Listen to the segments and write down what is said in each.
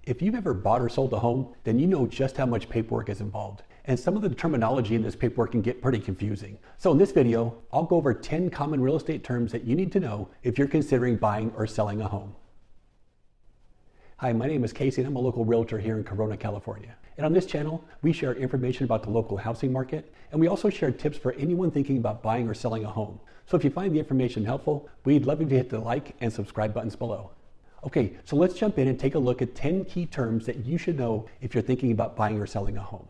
If you've ever bought or sold a home, then you know just how much paperwork is involved. And some of the terminology in this paperwork can get pretty confusing. So in this video, I'll go over 10 common real estate terms that you need to know if you're considering buying or selling a home. Hi, my name is Casey and I'm a local realtor here in Corona, California. And on this channel, we share information about the local housing market, and we also share tips for anyone thinking about buying or selling a home. So if you find the information helpful, we'd love you to hit the like and subscribe buttons below. Okay, so let's jump in and take a look at 10 key terms that you should know if you're thinking about buying or selling a home.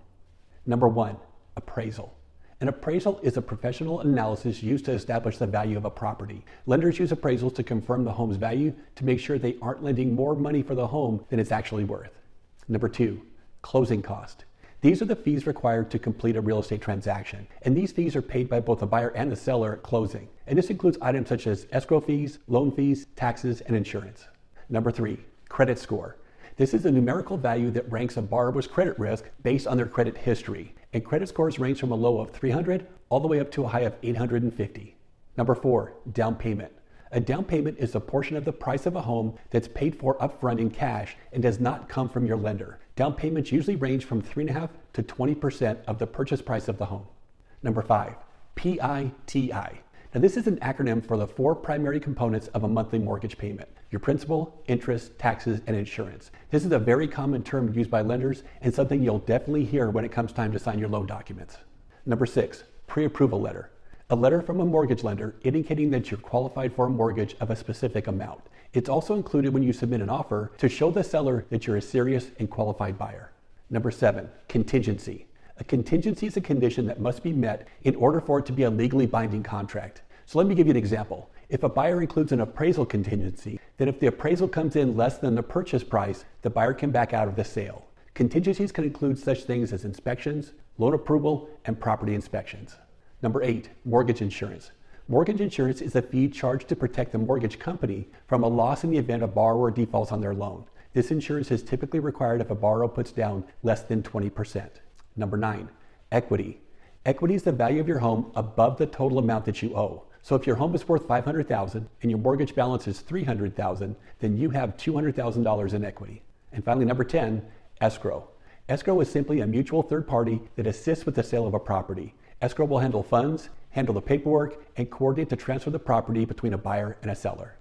Number 1, appraisal. An appraisal is a professional analysis used to establish the value of a property. Lenders use appraisals to confirm the home's value to make sure they aren't lending more money for the home than it's actually worth. Number 2, closing cost. These are the fees required to complete a real estate transaction, and these fees are paid by both the buyer and the seller at closing. And this includes items such as escrow fees, loan fees, taxes, and insurance. Number 3, credit score. This is a numerical value that ranks a borrower's credit risk based on their credit history. And credit scores range from a low of 300 all the way up to a high of 850. Number 4, down payment. A down payment is a portion of the price of a home that's paid for upfront in cash and does not come from your lender. Down payments usually range from 3.5% to 20% of the purchase price of the home. Number 5, PITI. Now this is an acronym for the 4 primary components of a monthly mortgage payment: your principal, interest, taxes, and insurance. This is a very common term used by lenders and something you'll definitely hear when it comes time to sign your loan documents. Number 6, pre-approval letter. A letter from a mortgage lender indicating that you're qualified for a mortgage of a specific amount. It's also included when you submit an offer to show the seller that you're a serious and qualified buyer. Number 7, contingency. A contingency is a condition that must be met in order for it to be a legally binding contract. So let me give you an example. If a buyer includes an appraisal contingency, then if the appraisal comes in less than the purchase price, the buyer can back out of the sale. Contingencies can include such things as inspections, loan approval, and property inspections. Number 8, mortgage insurance. Mortgage insurance is a fee charged to protect the mortgage company from a loss in the event a borrower defaults on their loan. This insurance is typically required if a borrower puts down less than 20%. Number 9, equity. Equity is the value of your home above the total amount that you owe. So if your home is worth $500,000 and your mortgage balance is $300,000, then you have $200,000 in equity. And finally, number 10, escrow. Escrow is simply a mutual third party that assists with the sale of a property. Escrow will handle funds, handle the paperwork, and coordinate the transfer of the property between a buyer and a seller.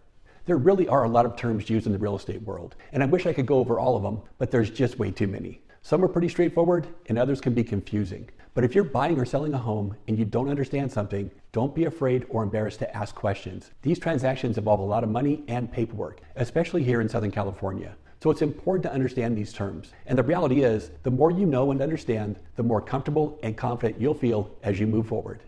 There really are a lot of terms used in the real estate world, and I wish I could go over all of them, but there's just way too many. Some are pretty straightforward, and others can be confusing. But if you're buying or selling a home and you don't understand something, don't be afraid or embarrassed to ask questions. These transactions involve a lot of money and paperwork, especially here in Southern California. So it's important to understand these terms. And the reality is, the more you know and understand, the more comfortable and confident you'll feel as you move forward.